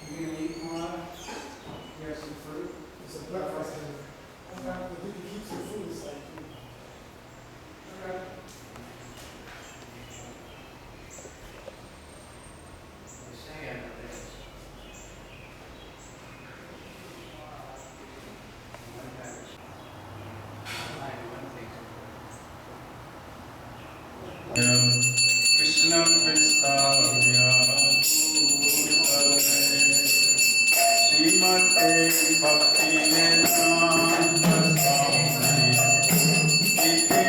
You gonna eat more? You have some fruit? It's a breakfast. In fact, the Deity keeps your food aside too. Okay. You're saying this. Krishna Prasthaya Srimate Bhakti Vedanta Swami Iti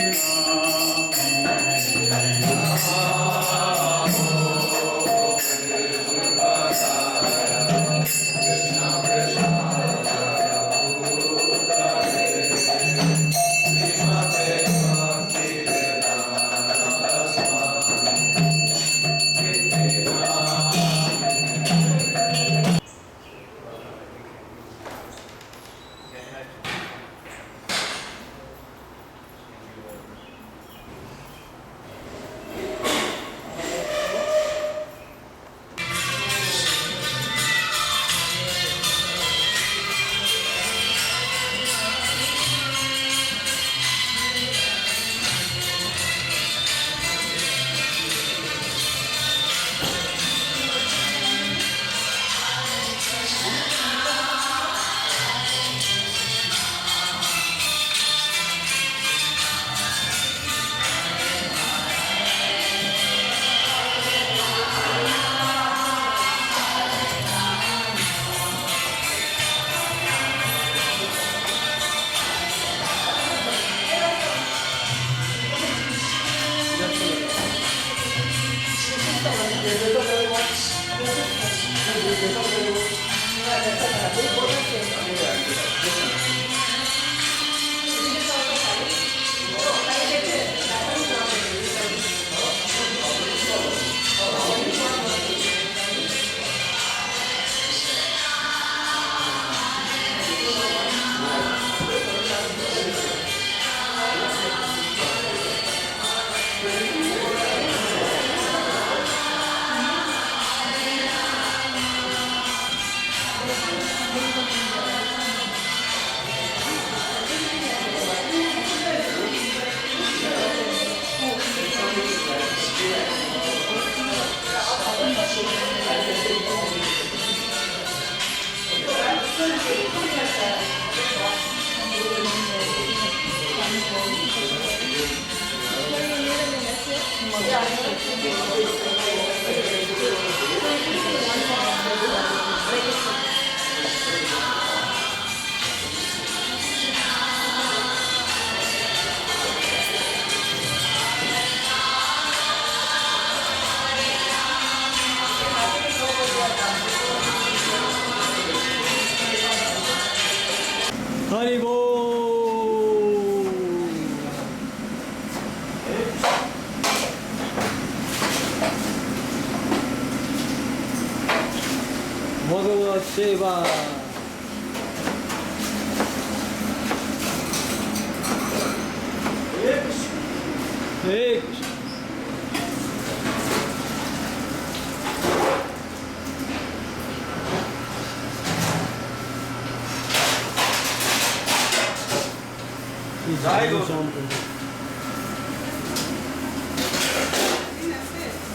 Bhagavad Seva. Hey Krishna. Jai Guru.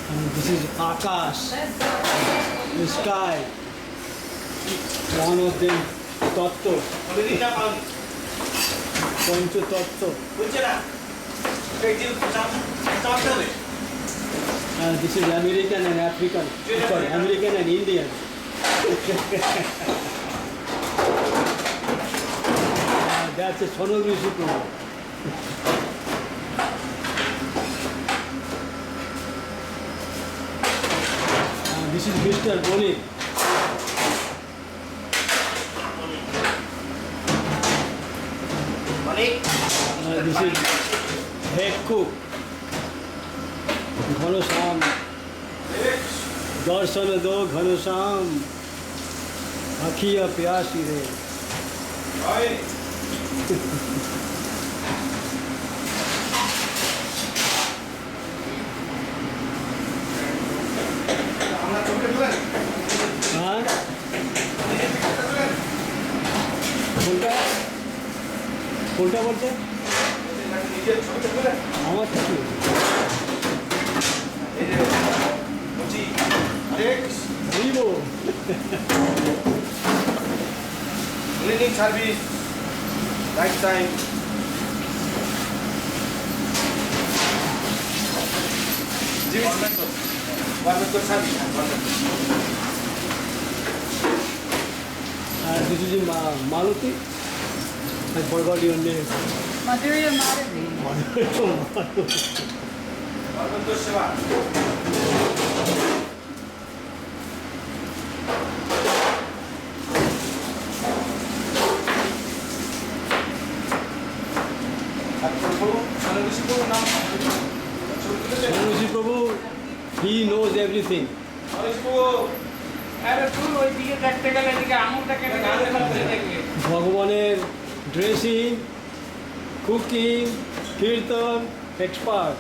And this is Akash, the sky. One of them, Tattva, Pancha Tattva. And this is American and African, sorry, American and Indian. That's a sonography program. This is Mr. Boni. This is Hekku. Ghanosam. Darshan do Ghanosam. Akhiya pyasi re. কোনটা বলছে নিজের ছবিটা করে আমার কিছু এই যে বুঝি টেক্স বুঝবো cleaning service right time government service আর কিছু যে Malati I forgot your name. Madhurya Madhavi. Government সেবা নাম Sanusi Prabhu, he knows everything. আরে তুই ওই দিকে দেখতে গেলে এদিকে আঙুলটা কেটে দেখবে ভগবানের dressing, cooking, kirtan, expert.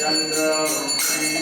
Hare Hare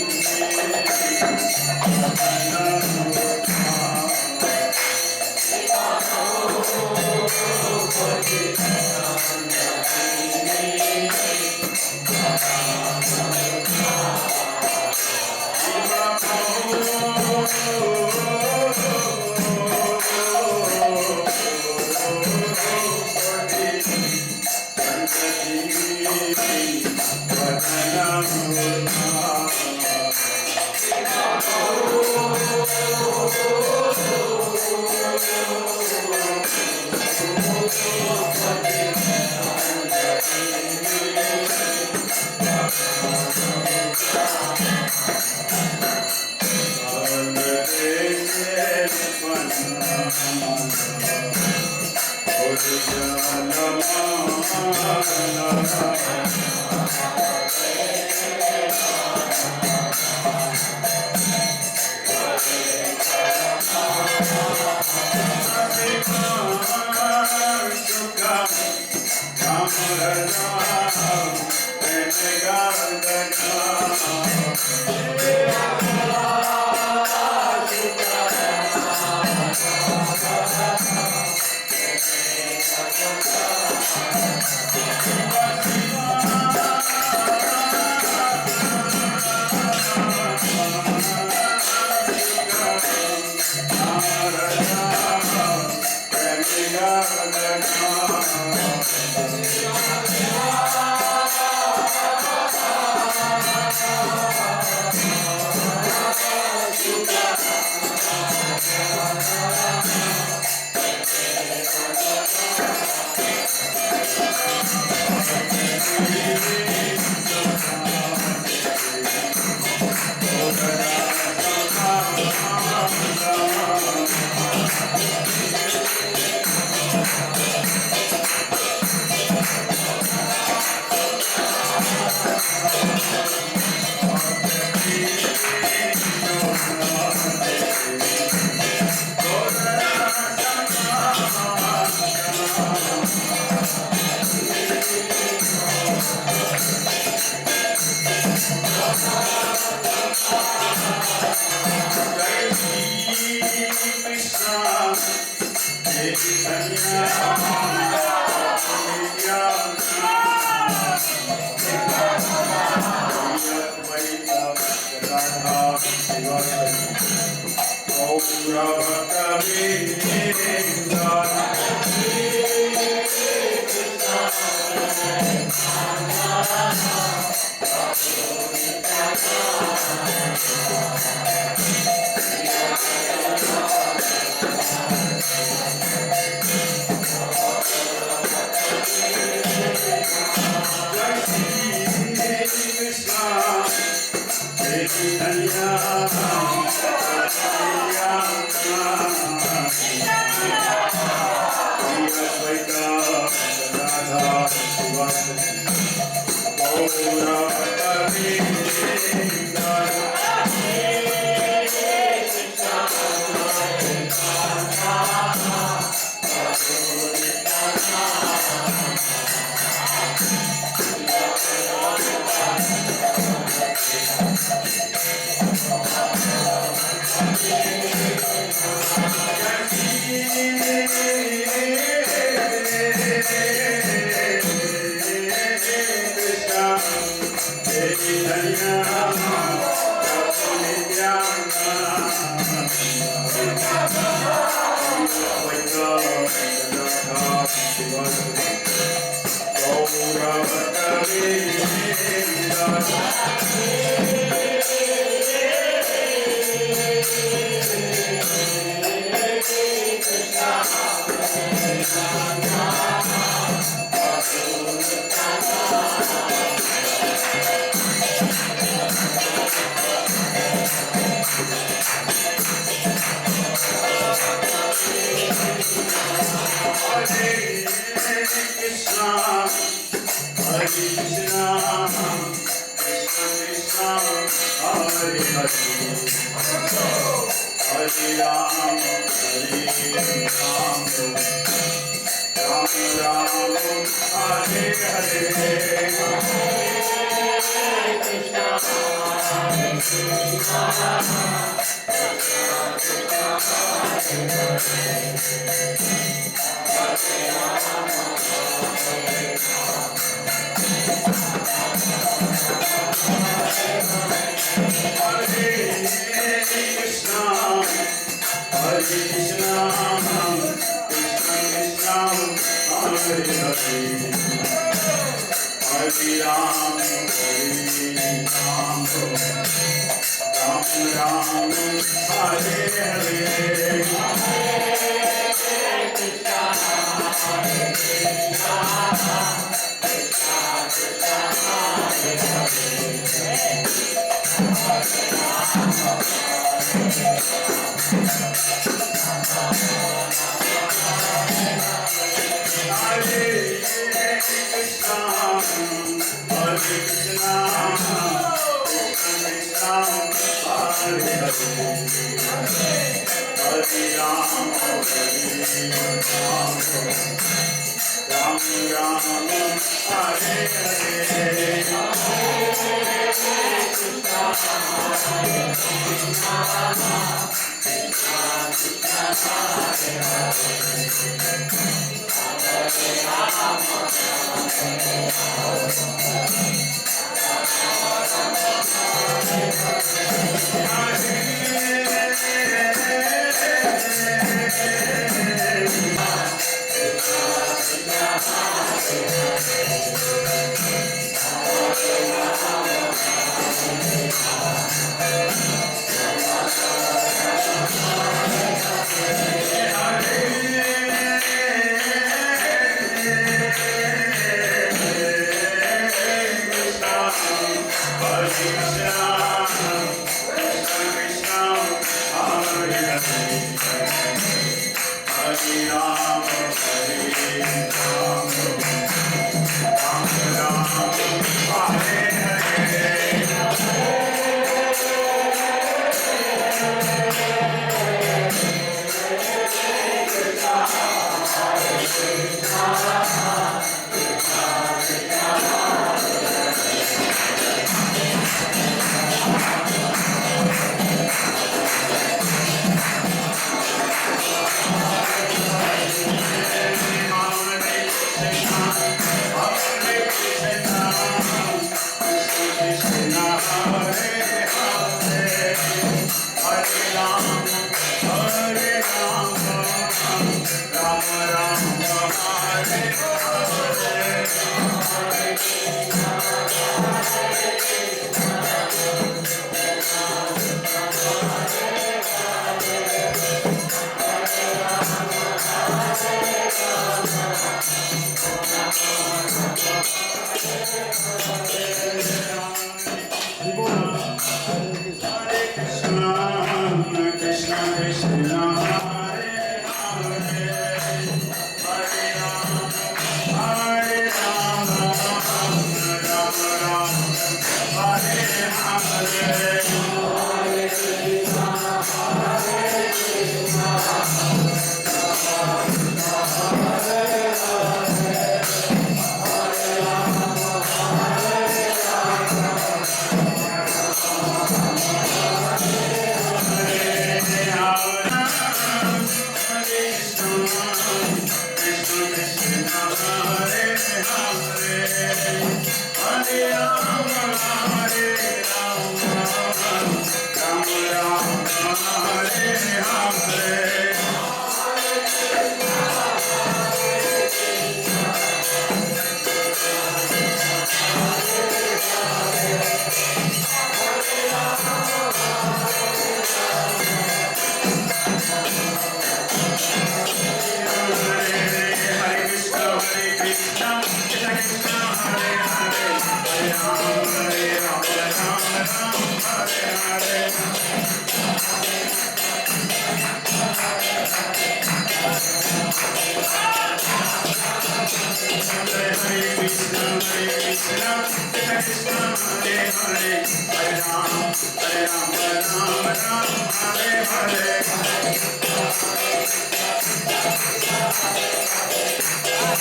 Hare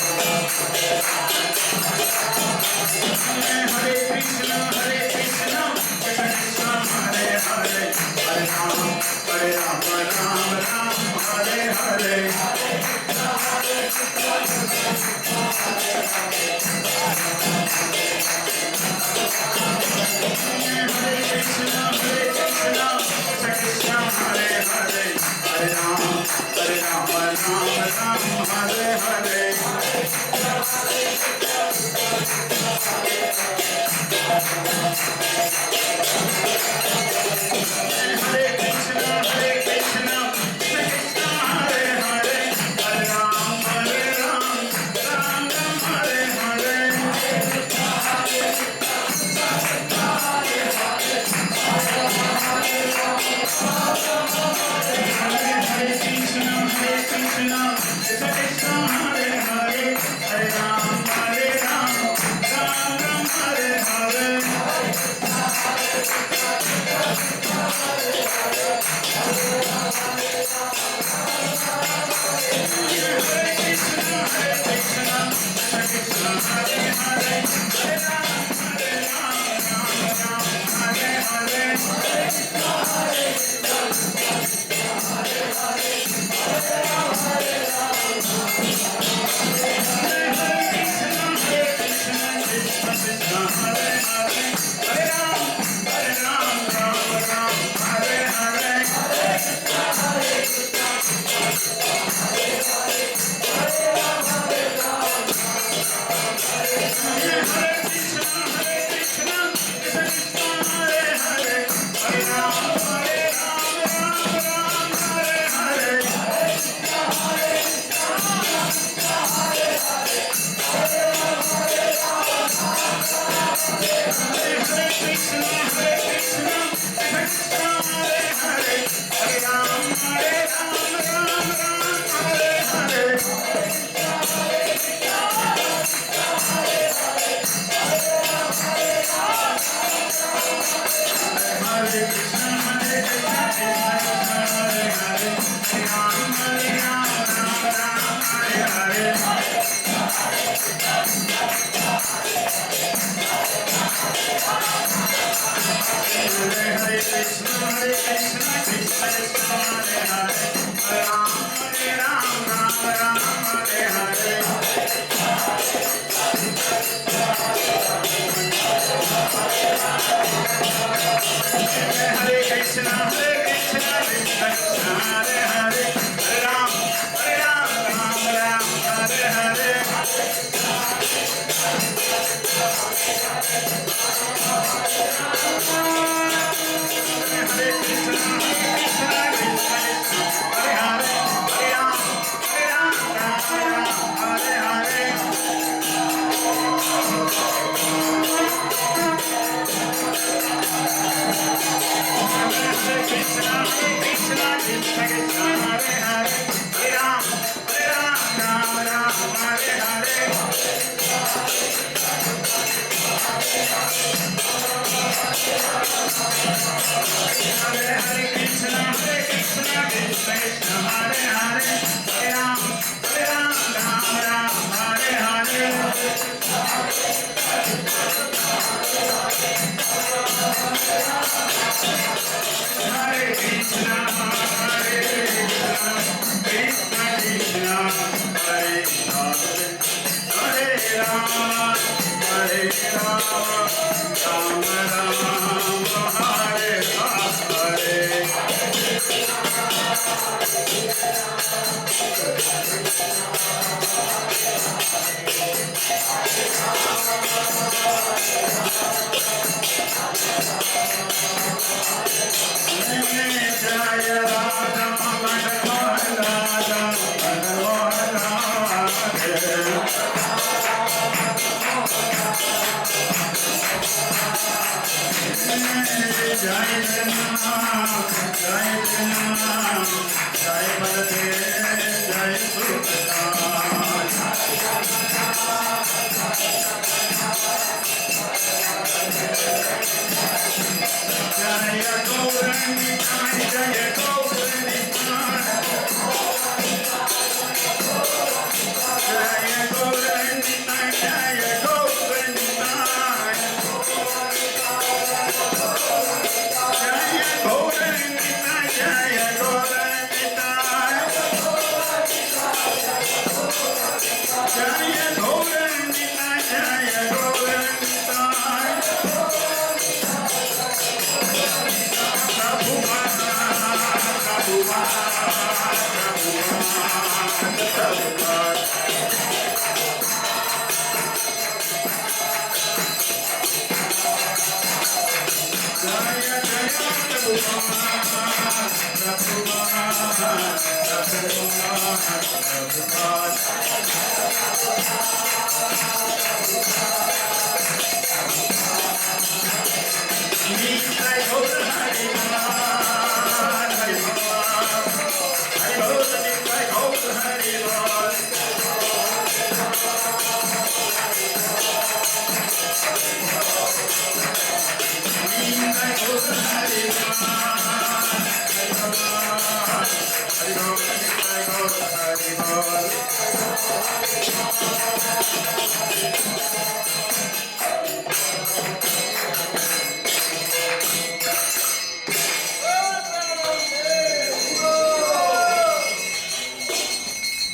Jaya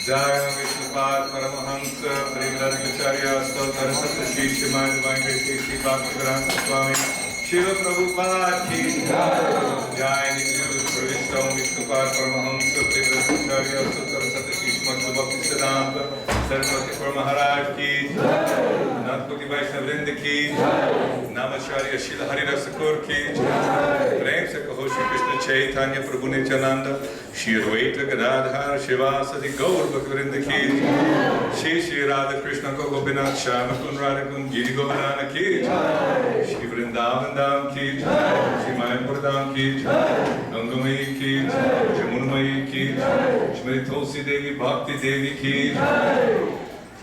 Jai Vishnupada Paramahamsa Parivradacharya Stotara Satra Shri Srimad Bhagavatam Shri Bhaktivedanta Swami Shiva Prabhupada Ki Jai Nityananda Pravishta Vishnupada Paramahamsa Parivradacharya Stotara Satra Shri Srimad Bhaktivedanta Saraswati Maharaj Ki Nandpati Vaishnav Vrinda Ki Namacharya Shila Hari Rasakur Ki Prem Se Kaho Shri Krishna Chaitanya Prabhu Nityananda Shri Advaita Gadadhar Shivasati Gaur Bhaktivinoda Ki Shri Shri Radha Krishna Gopinath Shama Kun Radhakun Giri Govardhana Ki Shri Vrindavan Dham Ki Shri Mayapur Dham Ki Gangamayi Ki Jamunamayi Ki Shrimati Tulsi Devi Bhakti Devi Ki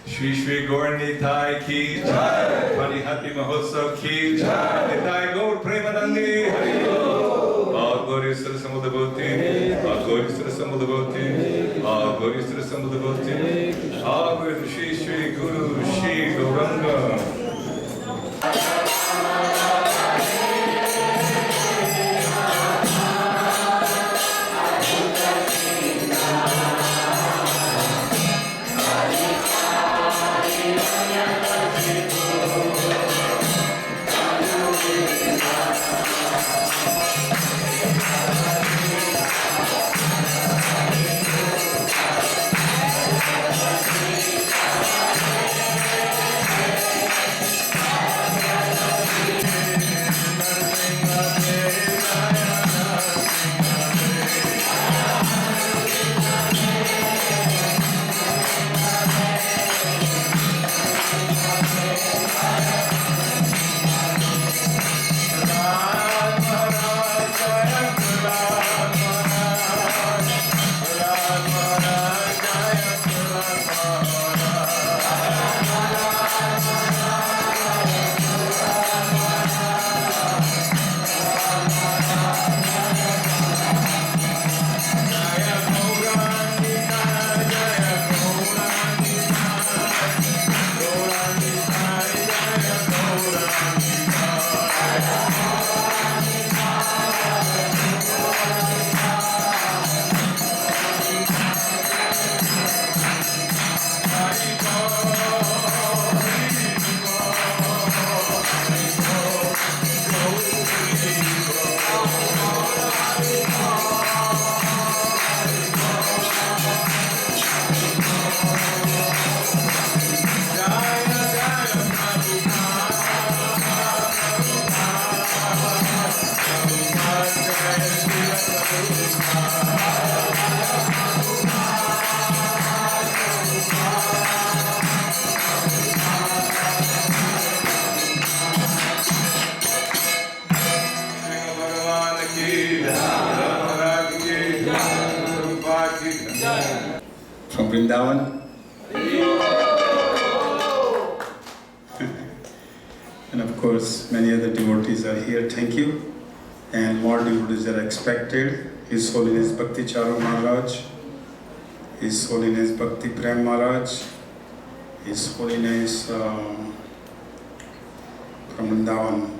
Shri Shri Gaur Nitai Ki Parihati Mahotsav Ki Nitai Gaur Premanandi Hari Gauri Sra Samudabhoti, Gauri Sra Samudabhoti, Gauri Sra Samudabhoti, Gauri Shri Shri Guru Shri Gauranga. From Vrindavan. And of course, many other devotees are here. Thank you. And more devotees are expected. His Holiness Bhakti Charu Maharaj, His Holiness Bhakti Prem Maharaj, His Holiness from Vrindavan,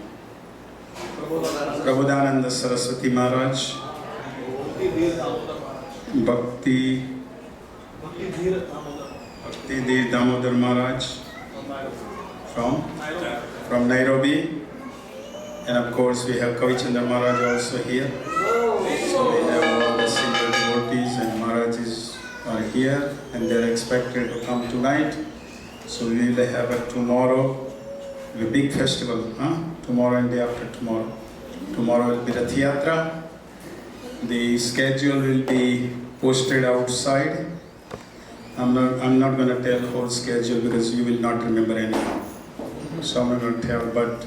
Prabodhananda Saraswati Maharaj, Bhakti Dhir Damodar Maharaj from Nairobi, and of course we have Kavichandra Maharaj also here. So we have all the senior devotees and Maharajas are here, and they are expected to come tonight. So we will have a tomorrow, a big festival, tomorrow and day after tomorrow. Tomorrow will be Rath Yatra, The schedule will be posted outside. I'm not going to tell whole schedule because you will not remember anything. So I'm not going to tell, but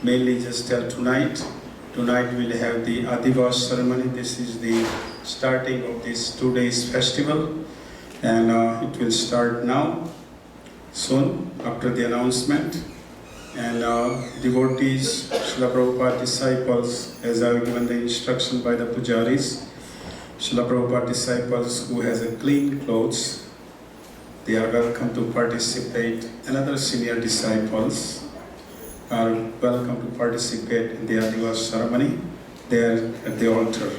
mainly just tell tonight. Tonight we'll have the Adhibaas ceremony. This is the starting of this 2 days festival, and it will start now, soon, after the announcement. And devotees, Srila Prabhupada disciples, as I have given the instruction by the pujaris, Srila Prabhupada disciples who has a clean clothes, they are welcome to participate. Another senior disciples are welcome to participate in the Adhibaas ceremony there at the altar.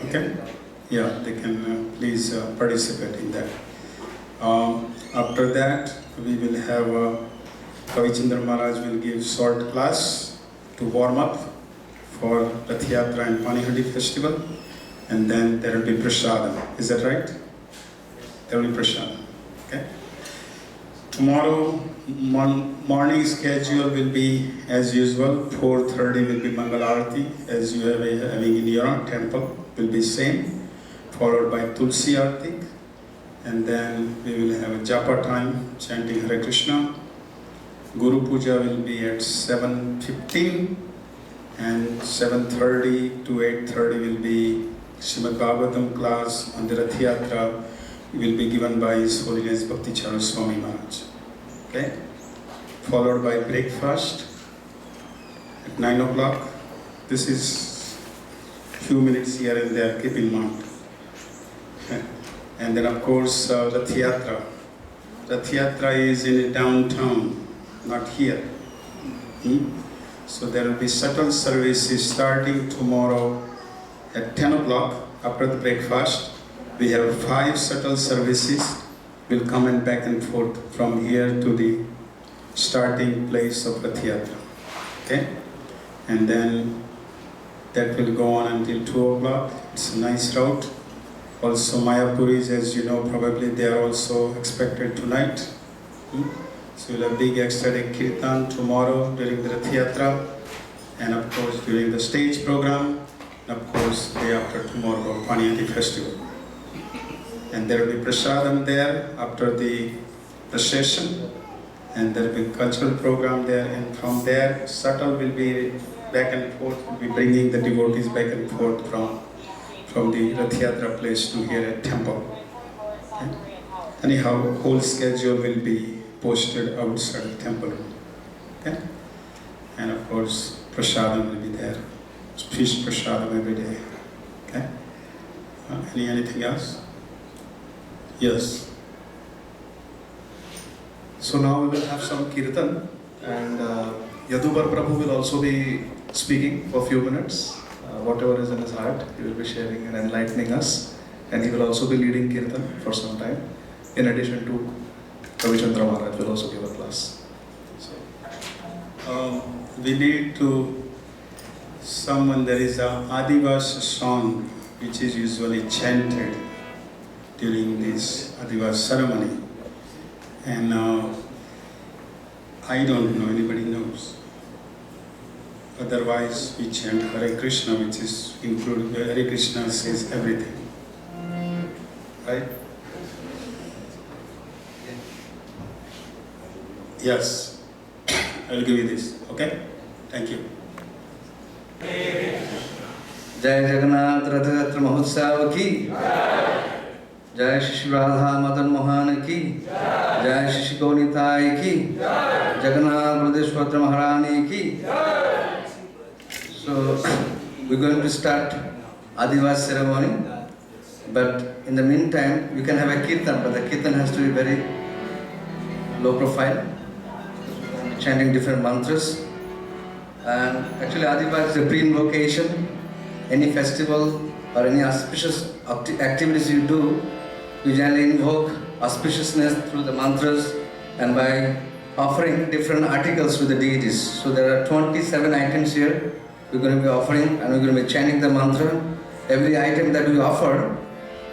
Okay? Yeah, they can please participate in that. After that, we will have Kavichandra Maharaj will give short class to warm up for Rath Yatra and Panihadi festival, and then there will be prasadam. Is that right? There will be prasadam. Okay. Tomorrow morning schedule will be as usual. 4:30 will be Mangal Arati, as you have having in your temple. Will be same, followed by Tulsi Arati, and then we will have a japa time chanting Hare Krishna. Guru Puja will be at 7:15, and 7:30 to 8:30 will be Srimad Bhagavatam class on the Rath Yatra. Will be given by His Holiness Bhakti Charan Swami Maharaj. Okay? Followed by breakfast at 9 o'clock. This is few minutes here and there, keep in mind. Okay? And then of course Rath Yatra. Rath Yatra is in downtown, not here. So there will be shuttle services starting tomorrow at 10 o'clock after the breakfast. We have 5 shuttle services. Will come and back and forth from here to the starting place of Rath Yatra. Okay? And then that will go on until 2 o'clock. It's a nice route. Also Mayapuris, as you know, probably they are also expected tonight. So we'll have big ecstatic kirtan tomorrow during the Rath Yatra, and of course during the stage program, and of course day after tomorrow, Panihadi festival. And there will be prasadam there after the procession, and there will be cultural program there, and from there shuttle will be back and forth, will be bringing the devotees back and forth from the Rath Yatra place to here at temple. Okay? Anyhow, whole schedule will be posted outside the temple. Okay? And of course, prasadam will be there. Fish prasadam every day. Okay? Anything else? Yes. So now we will have some kirtan, and Yadhubar Prabhu will also be speaking for a few minutes. Whatever is in his heart, he will be sharing and enlightening us, and he will also be leading kirtan for some time. In addition to Kavichandra Maharaj will also give a class. So, we need to summon, there is a Adhibaas song which is usually chanted during this Adhibaas ceremony, and I don't know, anybody knows. Otherwise we chant Hare Krishna, which is included, Hare Krishna says everything. Right? Yes, I will give you this. Okay? Thank you. जय जगन्नाथ रथ यात्रा महोत्सव की जय श्री राधा मदन मोहन की जय श्री गौनिताय की जगन्नाथ बलदेव महारानी की. So we're going to start Adhibaas ceremony, but in the meantime we can have a kirtan, but the kirtan has to be very low profile, chanting different mantras. And actually Adhibaas is a pre-invocation. Any festival or any auspicious activities you do, you generally invoke auspiciousness through the mantras and by offering different articles to the deities. So there are 27 items here we're going to be offering, and we're going to be chanting the mantra. Every item that we offer,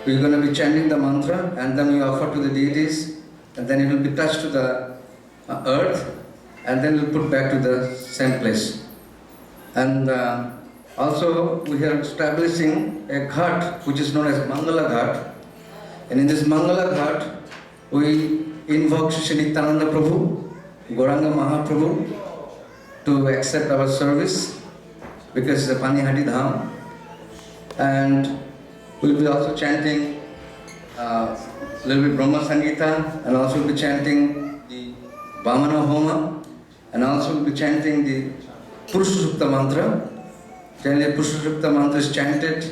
we're going to be chanting the mantra, and then we offer to the deities, and then it will be touched to the earth, and then we'll put back to the same place. And Also, we are establishing a ghat which is known as Mangala Ghat. And in this Mangala Ghat, we invoke Shri Nityananda Prabhu, Gauranga Mahaprabhu to accept our service because it's a Panihati Dham. And we'll be also chanting a little bit Brahma Sangita, and also we'll be chanting the Vamana Homa, and also we'll be chanting the Purusha Sukta mantra. Generally, Purusha Sukta mantra is chanted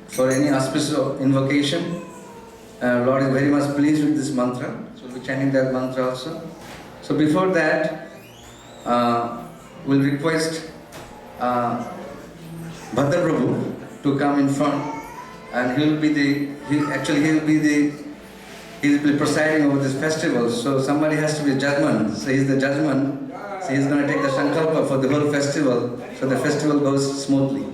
for any auspicious invocation. Lord is very much pleased with this mantra, so we'll be chanting that mantra also. So before that, we'll request Bhadra Prabhu to come in front, and he'll be presiding over this festival. So somebody has to be judgment. So he's the judgment. So he's going to take the sankalpa for the whole festival, so the festival goes smoothly.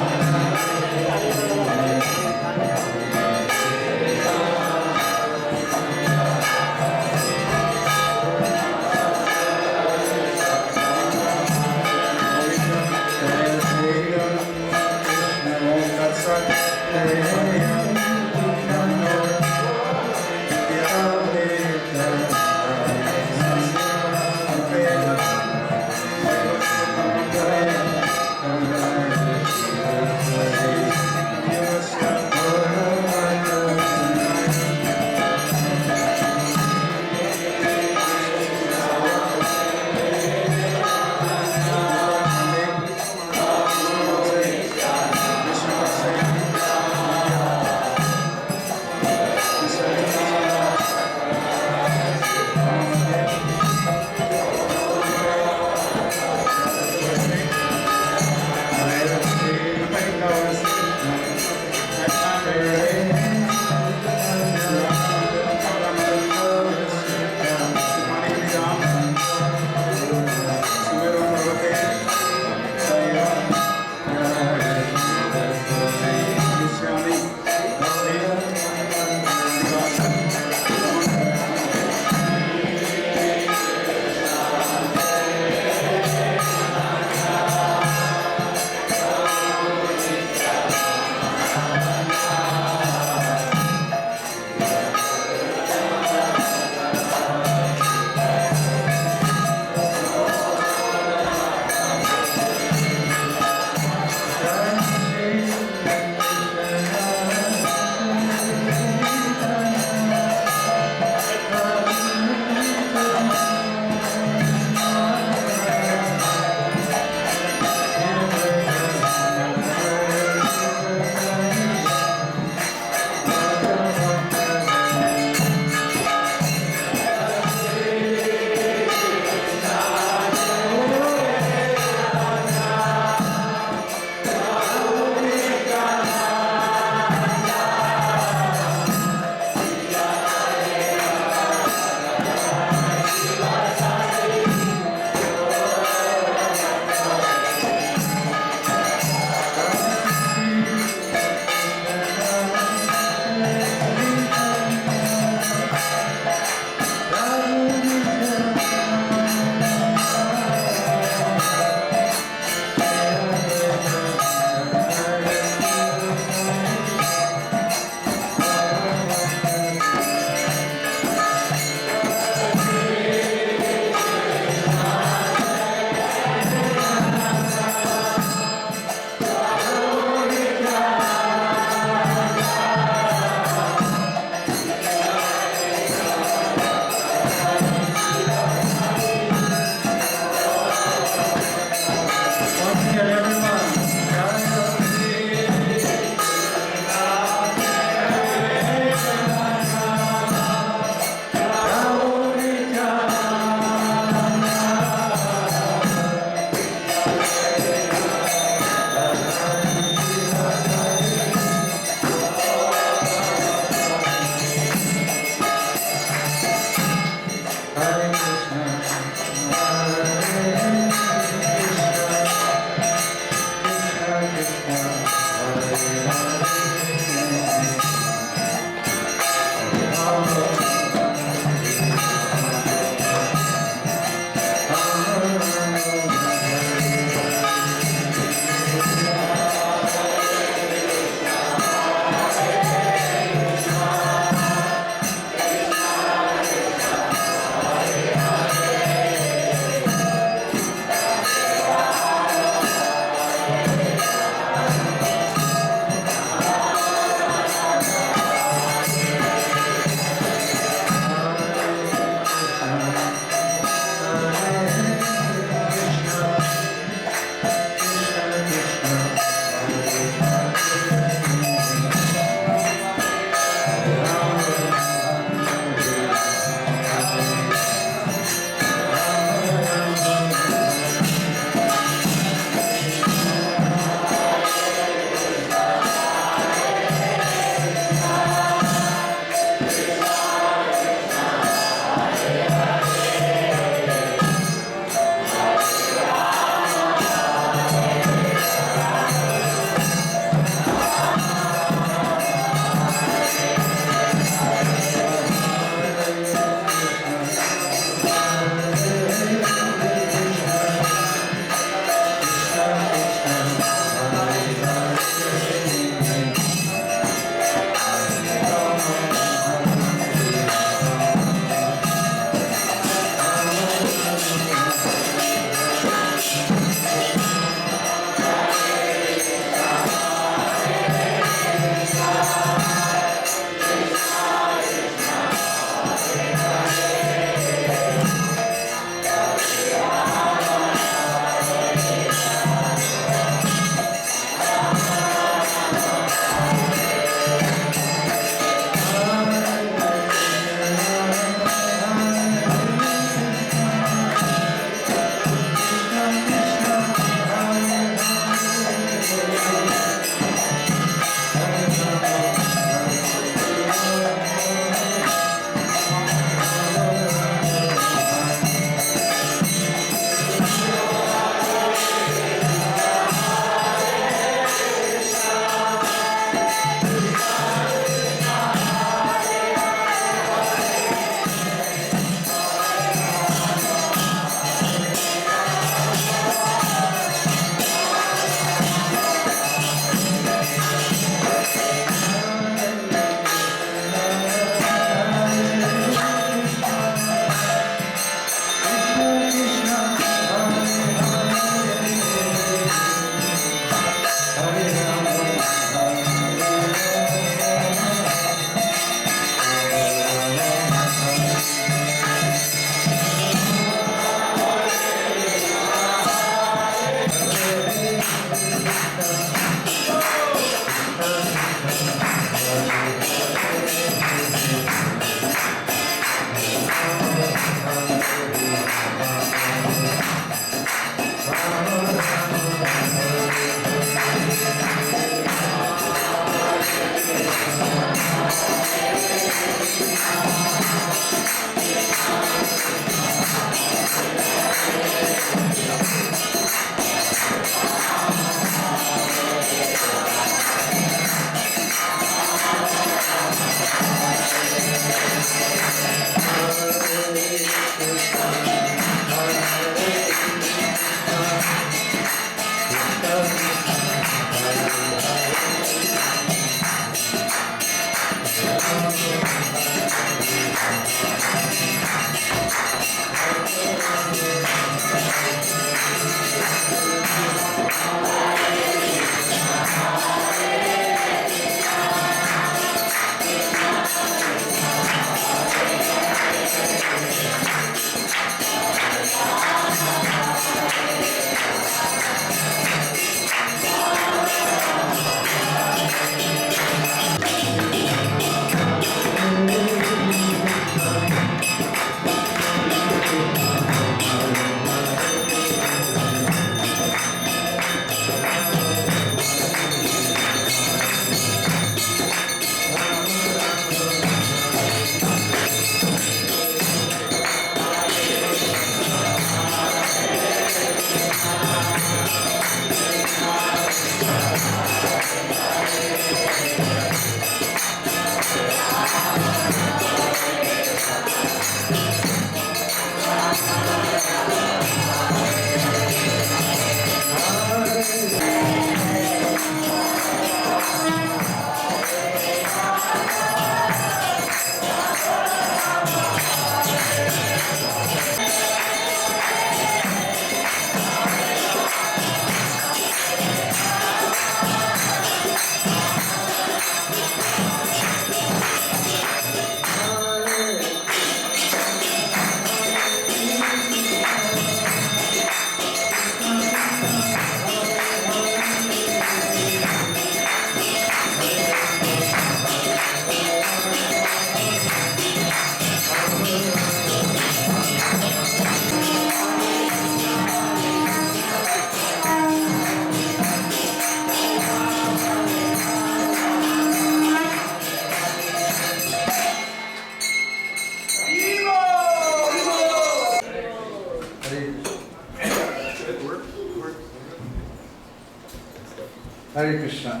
Hare Krishna.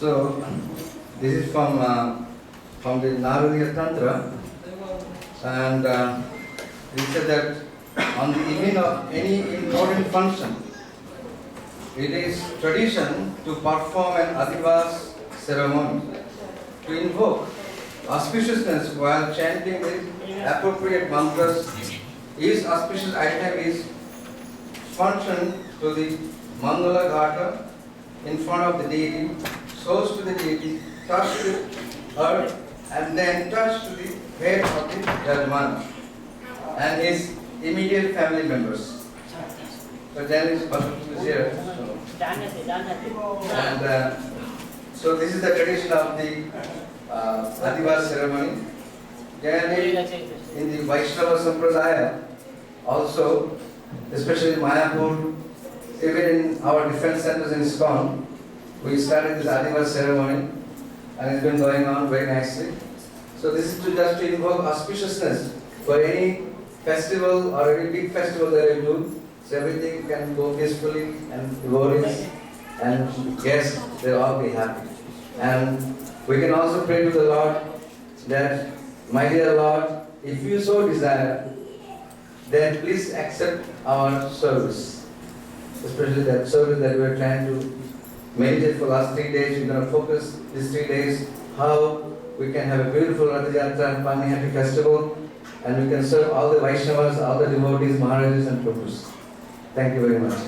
So, this is from the Naradiya Tantra, and it said that on the evening of any important function, it is tradition to perform an Adhibaas ceremony to invoke auspiciousness while chanting the appropriate mantras. Each auspicious item is functioned to the Mangala Ghata in front of the deity, source to the deity, touch to earth, and then touch to the head of the Yajman and his immediate family members. So then is Bhagavatam is here. And so this is the tradition of the Adhibaas ceremony. Generally, in the Vaishnava Sampradaya, also, especially in Mayapur, even in our different centers in Iskcon, we started this Adhibaas ceremony, and it's been going on very nicely. So this is just to invoke auspiciousness for any festival or any big festival that we do, so everything can go peacefully, and devotees and guests, they'll all be happy. And we can also pray to the Lord that, my dear Lord, if you so desire, then please accept our service. Especially that service that we are trying to meditate for last 3 days. We're going to focus these 3 days how we can have a beautiful Rath Yatra and Pani Happy Festival, and we can serve all the Vaishnavas, all the devotees, Maharajas and Prabhus. Thank you very much.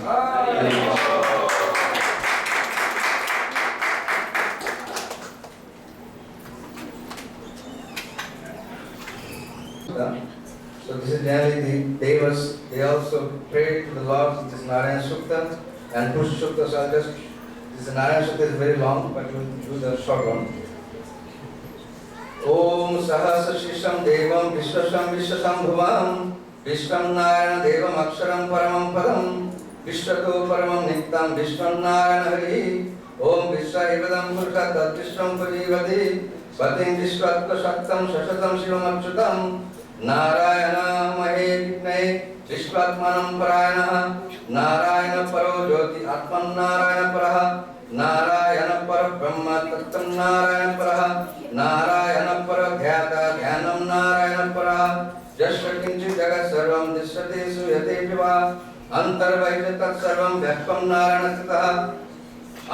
So this is generally the Devas, they also pray to the Lord. This is Narayana Sukta and Push Sukta. So I'll just, this Narayana Sukta is very long, but we'll do the short one. Om Sahasa Shisham Devam Vishwasham Vishwasambhuvam Vishwam Narayana Devam Aksharam Paramam Padam Vishwato Paramam Niktam Vishwam Narayana Hari Om Vishwa Ivadam Purusha Tat Vishwam Purivati Patim Vishwatva Shaktam Shashatam Shivam Akshutam Narayana Mahe Vitne Vishwatmanam Parayana Narayana Paro Jyoti Atman Narayana Paraha Narayana Para Brahma Tattam Narayana Paraha Narayana Para Dhyata Dhyanam Narayana Paraha Jasya Kinchit Jagat Sarvam Dishyate Suyate Piva Antarvaita Tat Sarvam Vyakpam Narayana Stitaha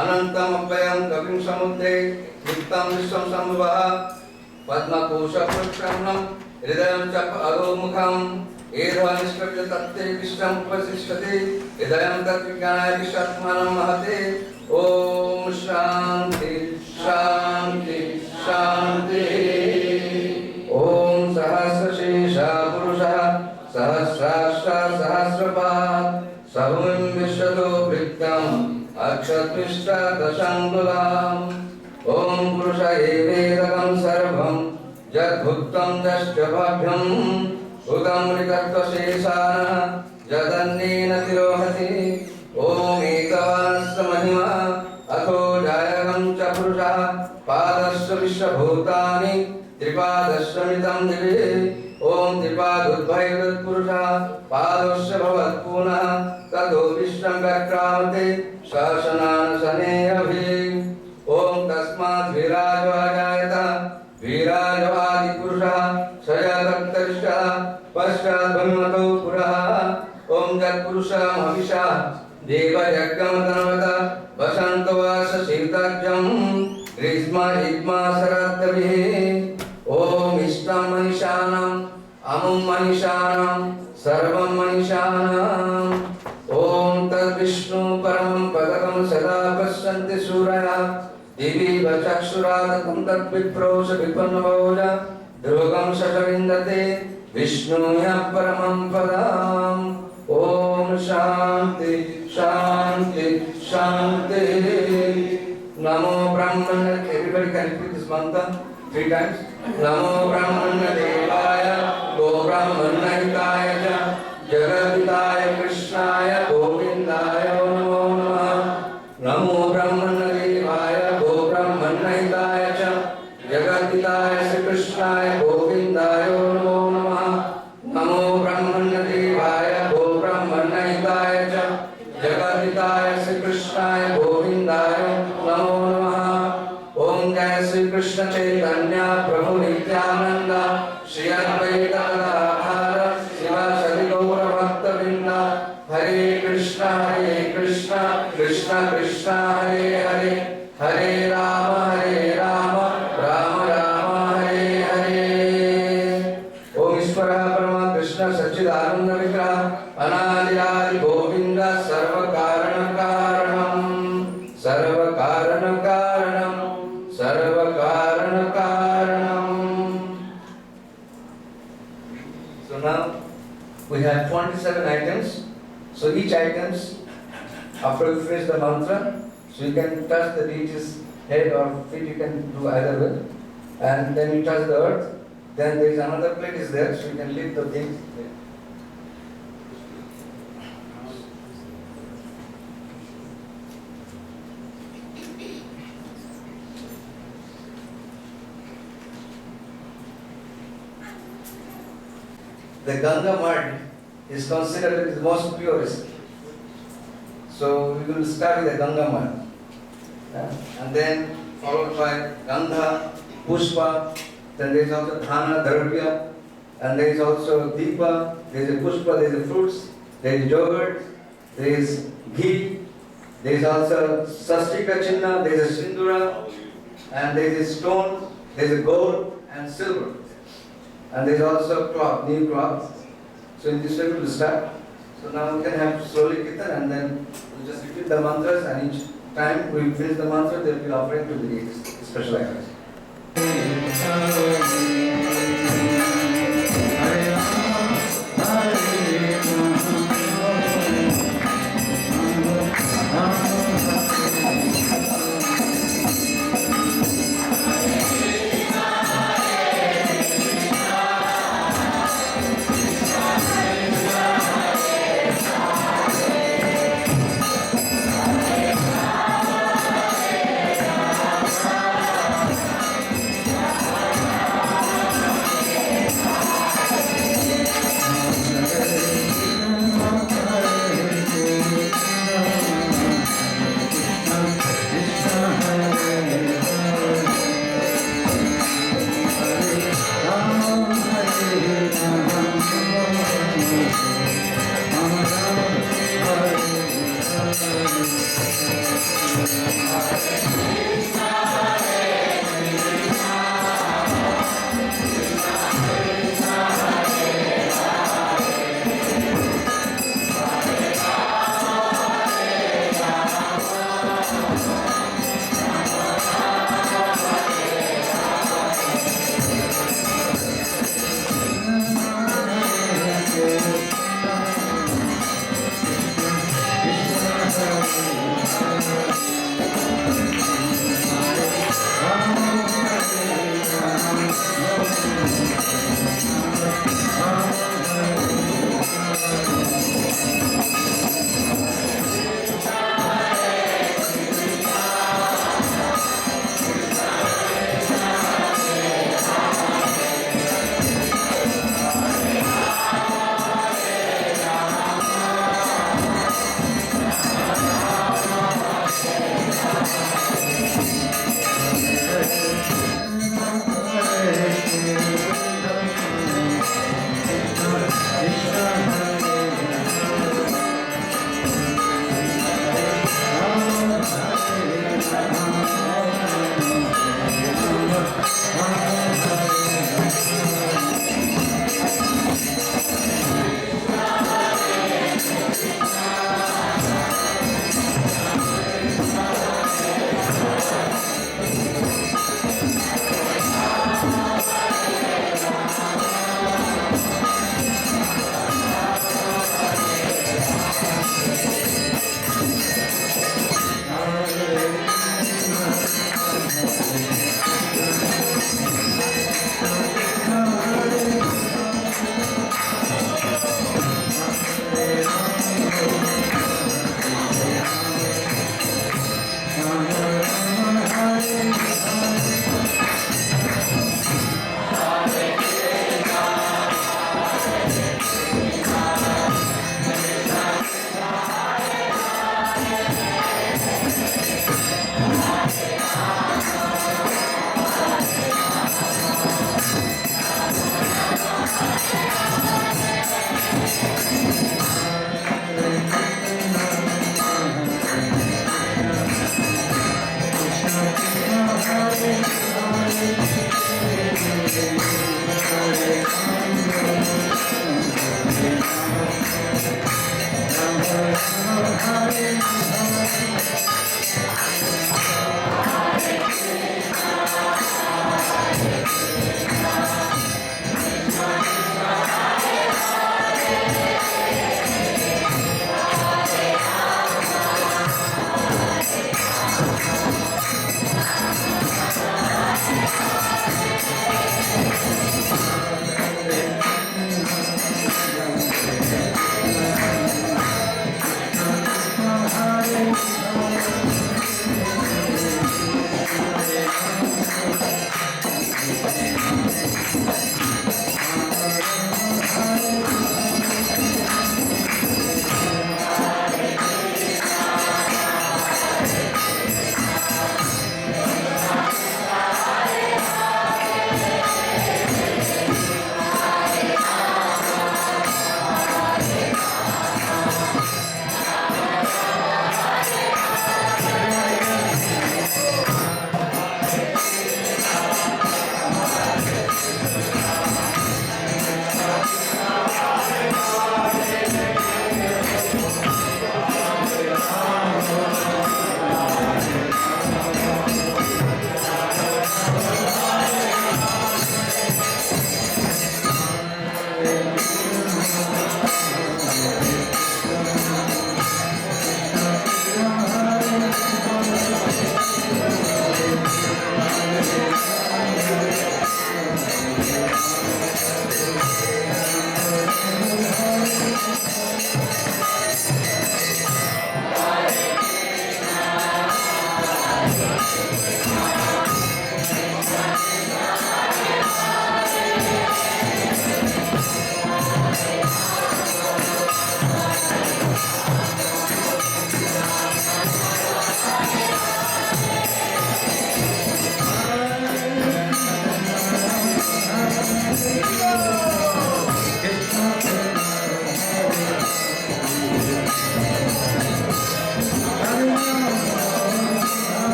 अनंतम अव्ययम कविं समुद्रे नित्यं विश्वं सम्भवः पद्मकोशपुत्रं हृदयं च अधोमुखम् एधनिष्कृत्य तत्ते विश्वम् उपशिष्यते हृदयं तद्विज्ञानाय विश्वात्मानं महते ओम शांति शांति शांति ओम सहस्रशीर्षः पुरुषः सहस्राश्व सहस्रपात् सभुं विश्वतो वृत्तम् अक्षत्विष्टदशाङ्गुलाम् ओम पुरुष एवेदकं सर्वं यद्भुक्तं यश्चभाभ्यम् उदमृतत्वशेषानः यदन्येन तिरोहति ओम एकवानस्य महिमा अथो जायकं च पुरुषः पादस्य विश्वभूतानि त्रिपादश्रमितं दिवे ओम त्रिपादुद्भयवत्पुरुषः पादस्य भवत्पुनः ततो विश्वं व्याक्रामते शासनान् शनेऽभि ओम तस्मात् वीराजो अजायत वीराजवादिपुरुषः सजदत्तरिष्ठः पश्चात् भन्वतो पुरः ओम तत्पुरुषः हविषा देवयज्ञमतनवत वसन्तो वास शीतज्ञं ग्रीष्म इद्मा शरद्भिः ओम इष्टं मनीषाणाम् अमुं मनीषाणां सर्वं मनीषाणाम् ओम तद्विष्णु परमं पदकं सदा पश्यन्ति सूरयः दिवि वचक्षुरादकं तद्विप्रोष विपन्नभोज ध्रुवं शशविन्दते विष्णुः परमं पदम् ओम शांति शांति शांति नमो ब्रह्मणे everybody can repeat this mantra 3 times नमो ब्रह्मणे देवाय गो ब्रह्मणहिताय च जगद्धिताय कृष्णाय गोविन्दाय नमो नमः नमो ब्रह्मणे देवाय गो ब्रह्मणहिताय च जगद्धिताय श्री कृष्णाय गोविन्दाय नमो नमः नमो ब्रह्मणे देवाय गो ब्रह्मणहिताय च जगद्धिताय श्री कृष्णाय गोविन्दाय नमो नमः ओम जय श्री कृष्ण चैतन्य प्रभु नित्यानंद श्री अद्वैत गदाधर शिवासादि गौर भक्तवृंद हरे कृष्ण कृष्ण कृष्ण हरे हरे हरे राम राम राम हरे हरे ओम ईश्वर परम कृष्ण सच्चिदानंद विग्रह अनादिरादि गोविंद सर्व कारण कारणम सर्व कारण कारणम सर्व कारण कारणम. So now we have 27 items. So each items, after we finish the mantra, so you can touch the deity's head or feet, you can do either way. And then you touch the earth. Then there is another plate is there, so you can lift the things. The Ganga mud is considered the most purest. So we will start with the Ganga mud. And then followed by Gandha, Pushpa, then there is also Dhana, Dravya, and there is also Deepa, there is a Pushpa, there is a fruits, there is yogurt, there is ghee, there is also Sastika Chinna, there is a Sindura, and there is a stone, there is a gold and silver. And there is also cloth, new cloth. So in this way we will start. So now we can have slowly kirtan and then we just repeat the mantras, and each time we finish the mantra, they will be offering to the special items.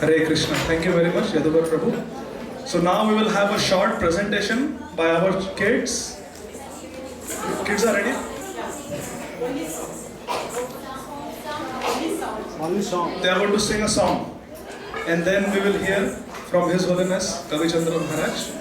Hare Krishna. Thank you very much, Yadubhar Prabhu. So now we will have a short presentation by our kids. Kids are ready? Only song. They are going to sing a song. And then we will hear from His Holiness Kavi Chandra Maharaj.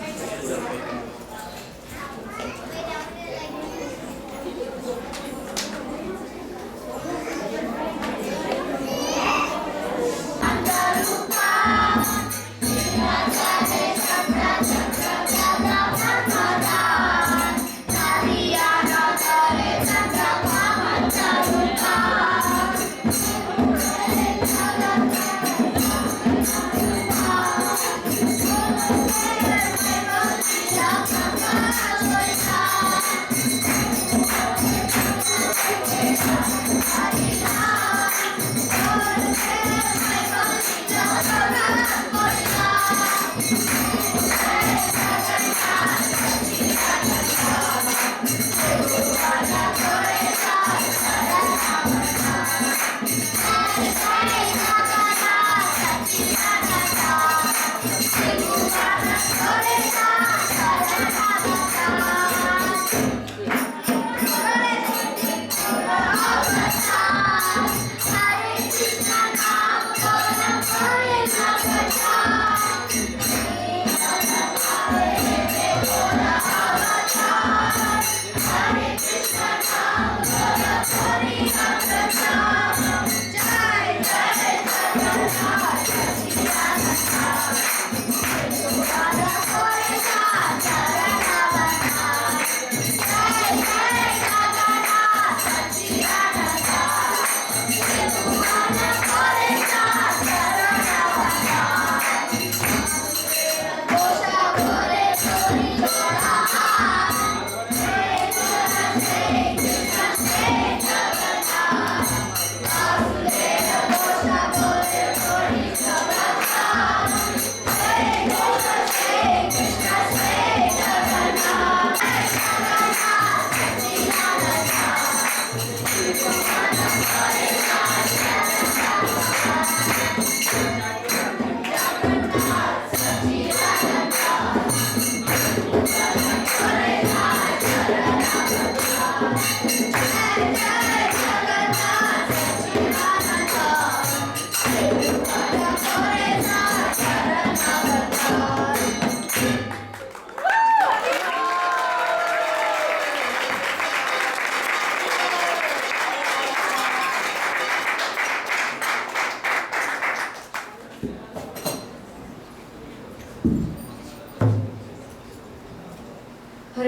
Hare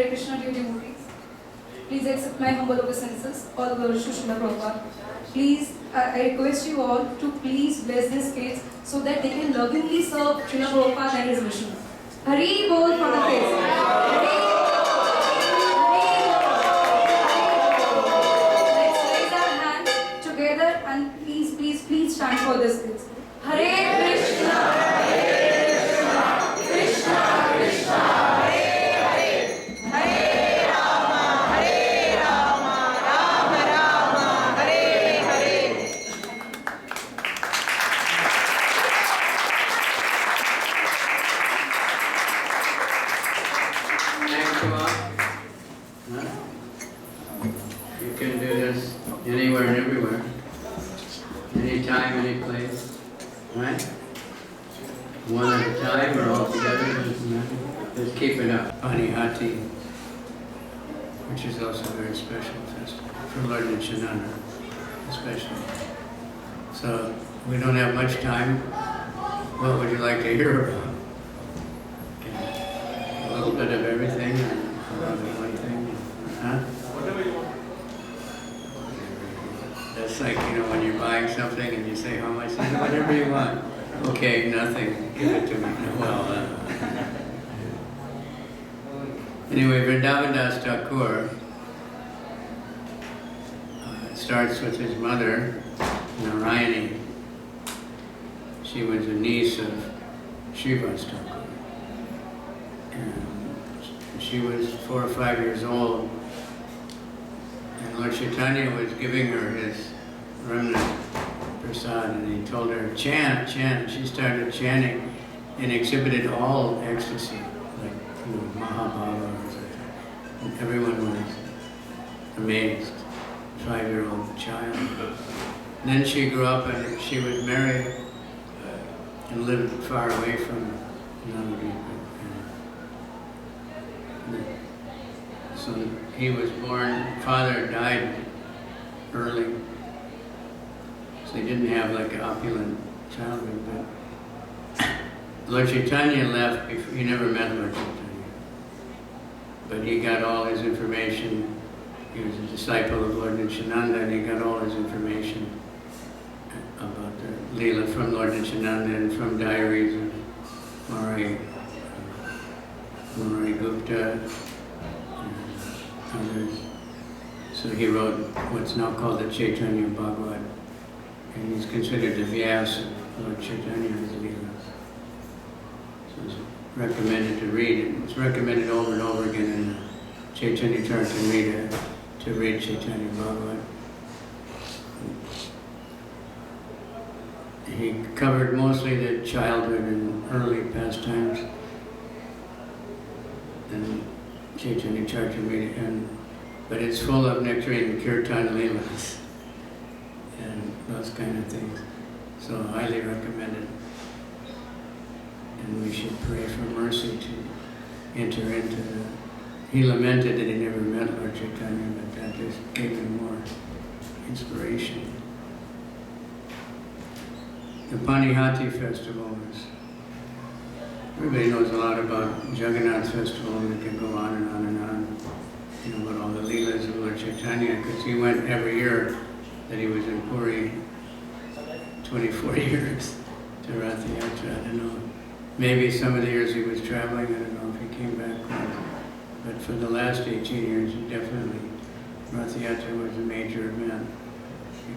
Krishna, dear devotees. Please accept my humble obeisances. All glories to Srila Prabhupada. Please, I request you all to please bless these kids so that they can lovingly serve Srila Prabhupada and his mission. Hari Bol for the kids. Hari Bol. Let's raise our hands together and please stand for this kids. Hare Krishna. Krishna Krishna. You can do this anywhere and everywhere, anytime, any place, right? One at a time or all together, doesn't matter. Just keep it up. Panihati, which is also a very special festival for Lord Nityananda, especially. So we don't have much time. What would you like to hear about? Okay. A little bit of everything, or a little bit of one thing, huh? Whatever you want. That's like, when you're buying something and you say how much, you say, whatever you want. Okay, nothing, give it to me. Well, anyway, Vrindavan Das Thakur starts with his mother, Narayani. She was a niece of Srivas Thakur. And she was 4 or 5 years old. And Lord Chaitanya was giving her his remnant prasad, and he told her, chant, chant. She started chanting and exhibited all ecstasy, like Mahabhava or something. And everyone was amazed, 5-year-old child. And then she grew up and she was married and lived far away from Navadvipa. So he was born, father died early, so he didn't have like an opulent childhood, but Lord Chaitanya left before, he never met Lord Chaitanya, but he got all his information. He was a disciple of Lord Nityananda, and he got all his information about the Leela from Lord Nityananda and from diaries of Murari Gupta, others. So he wrote what's now called the Chaitanya Bhagavatam, and he's considered the Vyas of Lord Chaitanya's Leelas. So it's recommended to read it. It's recommended over and over again in the Chaitanya Charitamrita to read Chaitanya Bhagavatam. He covered mostly the childhood and early pastimes and Chaitanya Charitamrita, but it's full of nectarine kirtan leelas and those kind of things. So highly recommended. And we should pray for mercy to enter into the... He lamented that he never met Lord Chaitanya, but that just gave him more inspiration. The Panihati festival is... Everybody knows a lot about Jagannath festival, and it can go on and on and on. About all the leelas of Lord Chaitanya, because he went every year that he was in Puri, 24 years to Rath Yatra. I don't know. Maybe some of the years he was traveling, I don't know if he came back. But for the last 18 years, he definitely, Rath Yatra was a major event,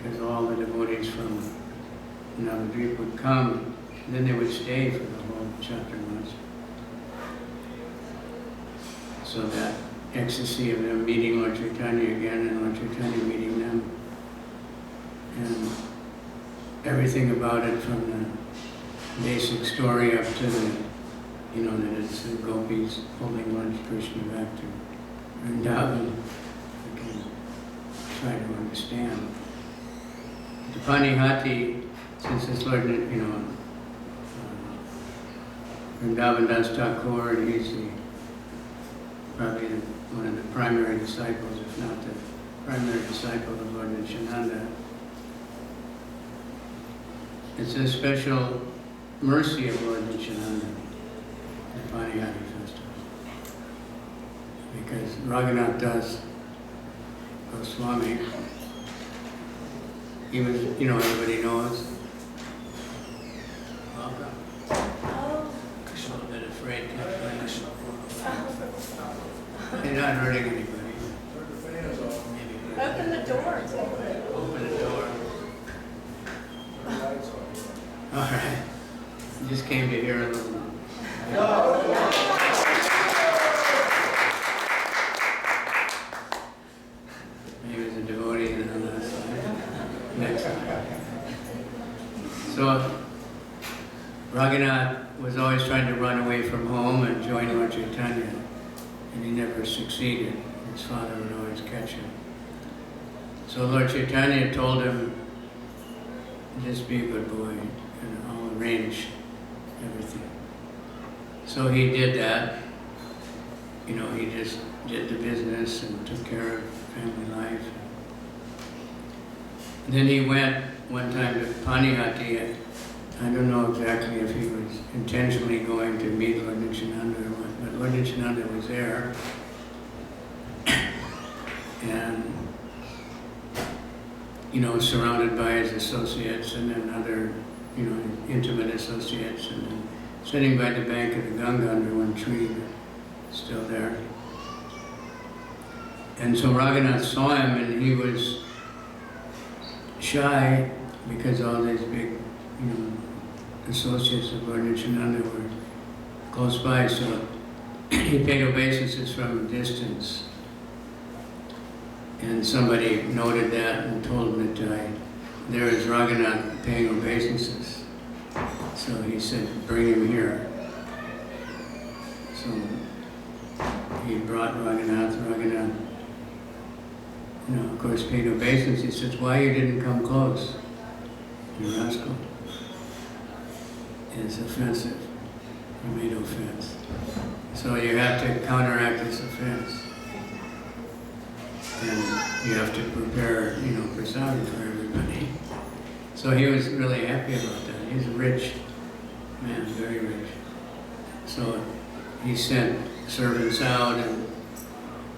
because all the devotees from Navadvipa would come, and then they would stay for the whole chapter months. So that ecstasy of them meeting Lord Chaitanya again and Lord Chaitanya meeting them. And everything about it, from the basic story up to the, that it's the gopis holding Lord Krishna back to Vrindavan. We can try to understand. The Panihati, since it's Lord, Vrindavan Das Thakur, and he's probably one of the primary disciples, if not the primary disciple of Lord Nityananda. It's a special mercy of Lord Nityananda the Panihati festival. Because Raghunath Das Goswami, he was, everybody knows. Welcome. A little bit afraid, You're not hurting anybody. Open the door. Open the door. All right. Just came to hear a little. Maybe it's a devotee and on that side. Next time. So, Raghunath was always trying to run away from home and join Lord Chaitanya, and he never succeeded. His father would always catch him. So Lord Chaitanya told him, just be a good boy, and I'll arrange everything. So he did that. He just did the business and took care of family life. And then he went one time to Panihati. I don't know exactly if he was intentionally going to meet Lord Nityananda or what, but Lord Nityananda was there. And, surrounded by his associates and then other, intimate associates, and then sitting by the bank of the Ganga under one tree, still there. And so Raghunath saw him, and he was shy because all these big, associates of Lord Nityananda were close by, so he paid obeisances from a distance. And somebody noted that and told him that there is Raghunath paying obeisances. So he said, bring him here. So he brought Raghunath. Raghunath, of course, paid obeisance. He says, why you didn't come close? You rascal. It's offensive. You made offense. So you have to counteract this offense. And you have to prepare, prasad for everybody. So he was really happy about that. He's a rich man, very rich. So he sent servants out, and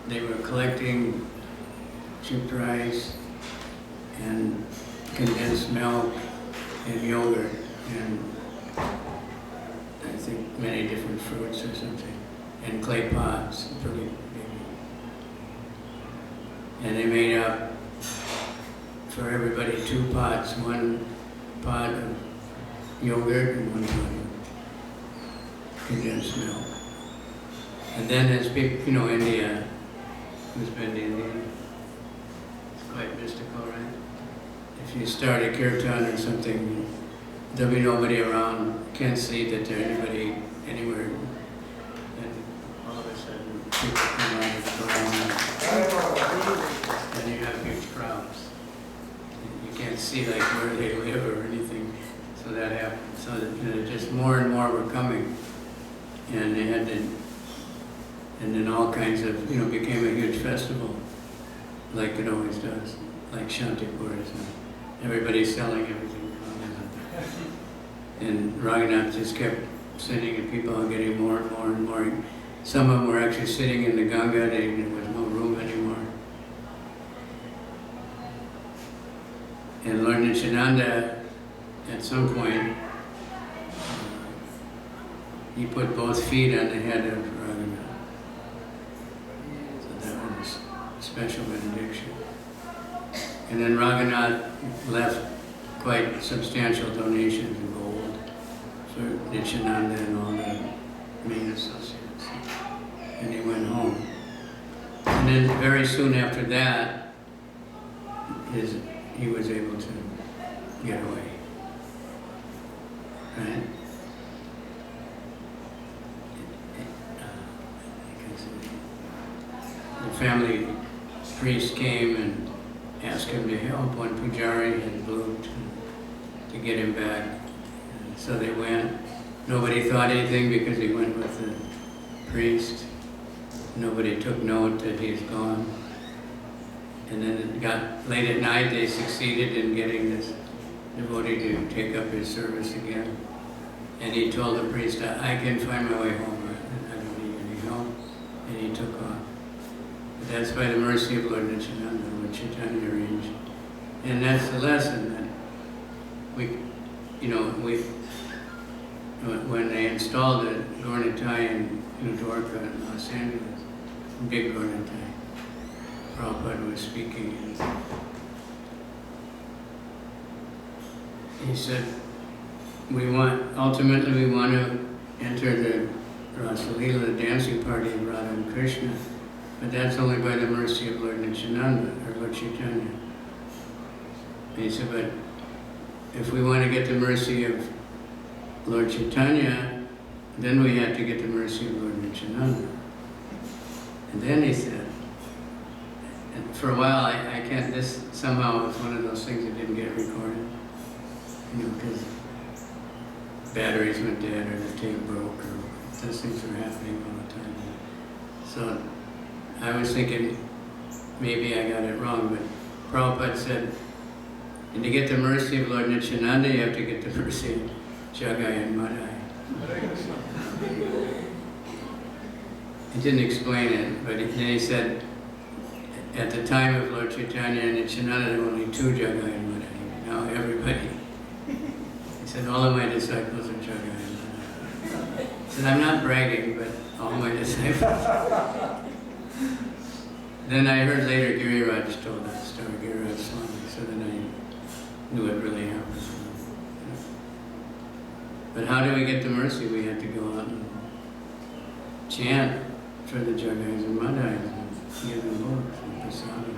they were collecting chipped rice and condensed milk and yogurt and I think many different fruits or something, and clay pots, pretty big. And they made up for everybody 2 pots, 1 pot of yogurt and 1 pot of condensed milk. And then as people, India, who's been to India? It's quite mystical, right? If you start a kirtan or something, there'll be nobody around, can't see that there's anybody anywhere. And all of a sudden, people come out of the ground, and you have huge crowds. You can't see like where they live or anything. So that happened. So that, just more and more were coming. And they had to, and then all kinds of, became a huge festival, like it always does, like Shantipur is. Everybody's selling everything. And Raghunath just kept sitting, and people are getting more and more and more. Some of them were actually sitting in the Ganga. There was no room anymore. And Lord Nityananda, at some point, he put both feet on the head of Raghunath. So that was a special benediction. And then Raghunath left quite substantial donations in gold for Nityananda and all the main associates. And he went home. And then very soon after that, he was able to get away. Right? The family priest came and asked him to help when Pujari had moved to get him back. And so they went. Nobody thought anything because he went with the priest. Nobody took note that he's gone. And then it got late at night, they succeeded in getting this devotee to take up his service again. And he told the priest, I can find my way home. and he took off. But that's by the mercy of Lord Nityananda, what Chaitanya arranged. And that's the lesson that when they installed the Gornitai in Dwarka in Los Angeles, big Gornitai, Prabhupada was speaking, and he said, ultimately we want to enter the Rasalila, the dancing party of Radha and Krishna, but that's only by the mercy of Lord Nityananda, or Lord Chaitanya. And he said, but if we want to get the mercy of Lord Chaitanya, then we have to get the mercy of Lord Nityananda. And then he said, and for a while I can't, this somehow was one of those things that didn't get recorded, because batteries went dead or the tape broke, or those things were happening all the time. So I was thinking, maybe I got it wrong, but Prabhupada said, and to get the mercy of Lord Nityananda, you have to get the mercy of Jagai and Madai. He didn't explain it, but then he said, at the time of Lord Chaitanya and Nityananda, there were only 2 Jagai and Madai. Now everybody. He said, all of my disciples are Jagai and Madai. He said, I'm not bragging, but all my disciples. Then I heard later Giriraj told that story, Giriraj Swami, so then I knew it really happened. But how do we get the mercy? We have to go out and chant for the Jagais and Madhais and give them books and prasadam,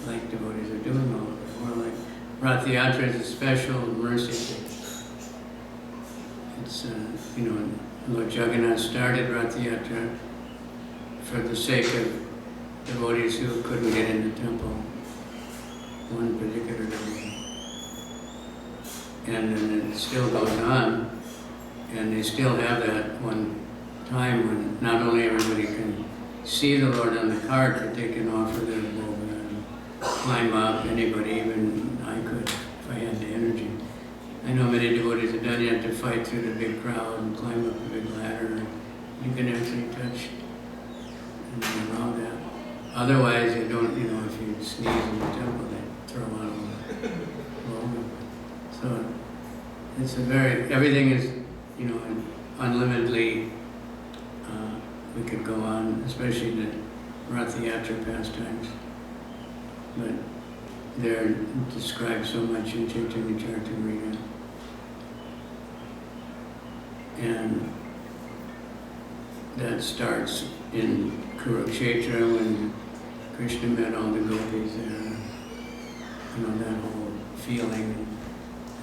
like devotees are doing all of it. More like Rath Yatra is a special mercy. It's, Lord Jagannath started Rath Yatra for the sake of devotees who couldn't get in the temple, one particular devotee. And then it still goes on, and they still have that one time when not only everybody can see the Lord on the cart, but they can offer their boga and climb up. Anybody, even I could, if I had the energy. I know many devotees have done. You have to fight through the big crowd and climb up the big ladder. You can actually touch and allow that. Otherwise, you don't. If you sneeze in the temple, they throw out all the boga. So it's everything is, unlimitedly, we could go on, especially the Rath Yatra pastimes. But they're described so much in Chaitanya Charitamrita. And that starts in Kurukshetra when Krishna met all the gopis there. That whole feeling.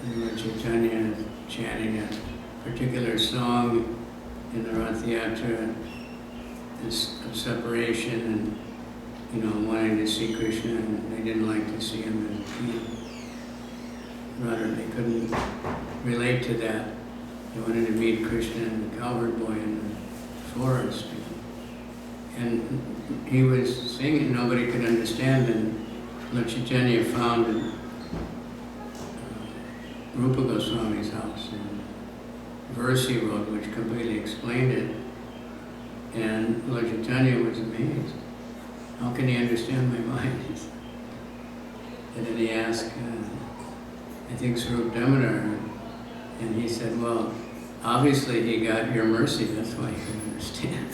And Lord Chaitanya is chanting a particular song in the Rath Yatra, this of separation and, wanting to see Krishna, and they didn't like to see him, and rather they couldn't relate to that. They wanted to meet Krishna and the cowherd boy in the forest. And he was singing, nobody could understand, and Lord Chaitanya found Rupa Goswami's house in verse he wrote, which completely explained it. And Lord Chaitanya was amazed. How can he understand my mind? And then he asked, I think Swarup Damodar, and he said, well, obviously he got your mercy, that's why he could understand.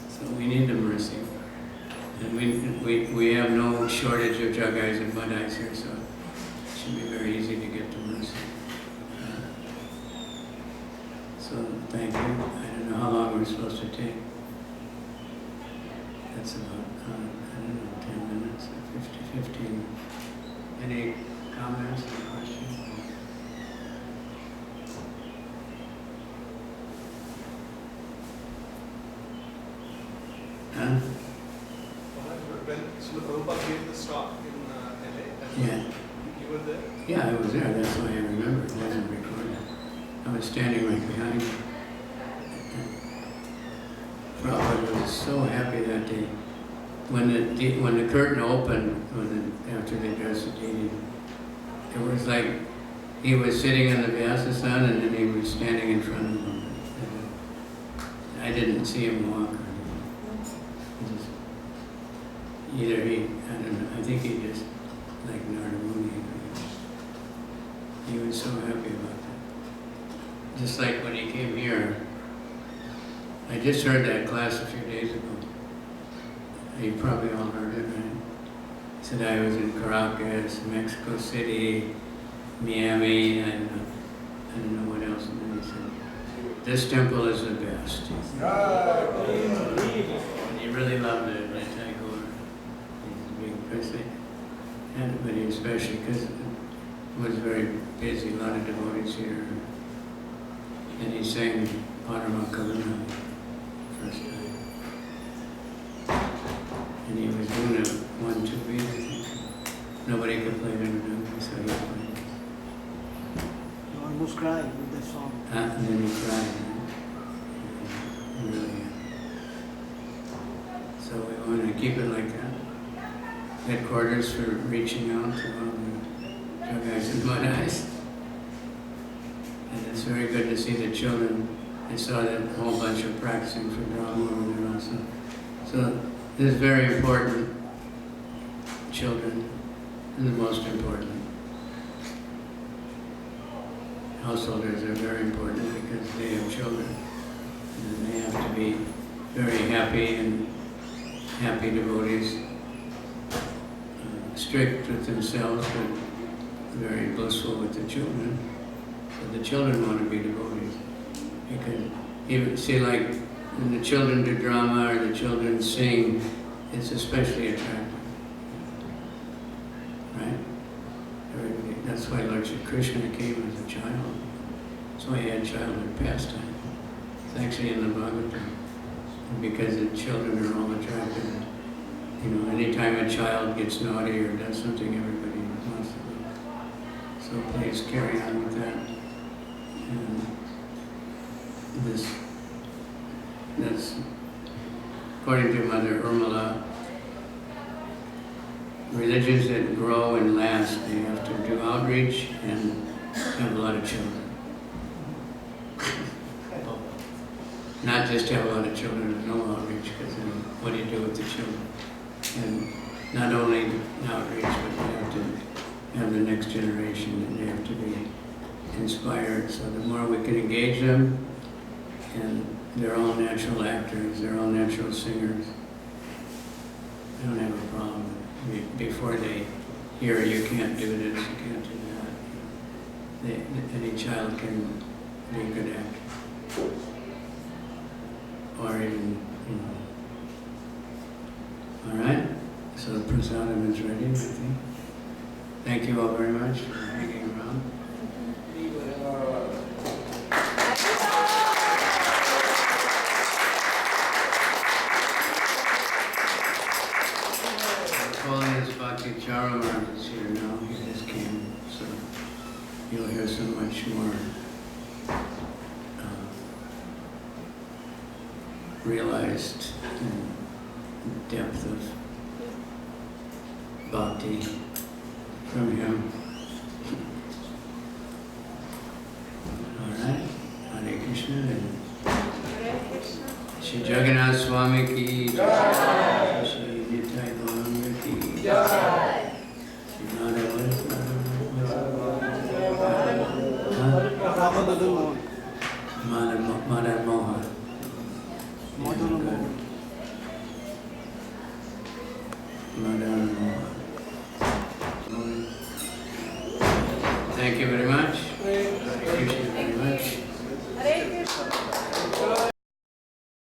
So we need the mercy. And we have no shortage of Jagais and Madhais here, so it should be very easy to get to mercy. So thank you. I don't know how long we're supposed to take. That's about, 10 minutes, 15. Any comments or questions? Huh? When Srila Prabhupada gave this talk in LA, Yeah. You were there? Yeah, I was there. That's why I remember. It wasn't recorded. I was standing right behind him. Prabhupada was so happy that day. When the curtain opened, after they addressed the deity, it was like he was sitting on the Vyasa-san and then he was standing in front of him. I I didn't see him walk. Either he, I don't know, I think he just, like Nardamuni, he was so happy about that. Just like when he came here, I just heard that class a few days ago. You probably all heard it, right? He said I was in Caracas, Mexico City, Miami, and I don't know what else. And then he said, this temple is the best. And he really loved it, right? He's a big person. And but especially because it was very busy, a lot of devotees here. And he sang Parama Karuna first time. And he was doing a 1-2 beat, I think. Nobody could play it, so he played. You almost cried with that song. And then he cried. Really. So we want to keep it like that. Headquarters for reaching out to all the Jagais and Madhais. And it's very good to see the children. I saw that whole bunch of practicing for drama over there also. So this is very important. Children are the most important. Householders are very important because they have children. And they have to be very happy and happy devotees. Strict with themselves, but very blissful with the children. So the children want to be devotees. You can even see, like when the children do drama or the children sing, it's especially attractive, right? Everybody, that's why Lord Shri Krishna came as a child. That's why he had childhood pastime. It's actually in the Bhagavatam, because the children are all attractive. You know, anytime a child gets naughty or does something, everybody wants to do. So please carry on with that. And that's according to Mother Urmila, religions that grow and last, they have to do outreach and have a lot of children. Not just have a lot of children and no outreach, because then what do you do with the children? And not only outreach, but they have to have the next generation, and they have to be inspired. So the more we can engage them, and they're all natural actors, they're all natural singers. I don't have a problem. Before they hear you can't do this, you can't do that. Any child can be a good actor. Or even, you know. All right, so the prasadam is ready, I think. Thank you all very much for hanging around. Holiness Bhakti Charamar is here now. He just came, so you'll hear so much more realized depth of bhakti from him. All right, Hare Krishna and Shri Jagannath Swami ki jai, Shri Nitai Gauranga ki jai, Shri Madhava Mohan. Thank you very much.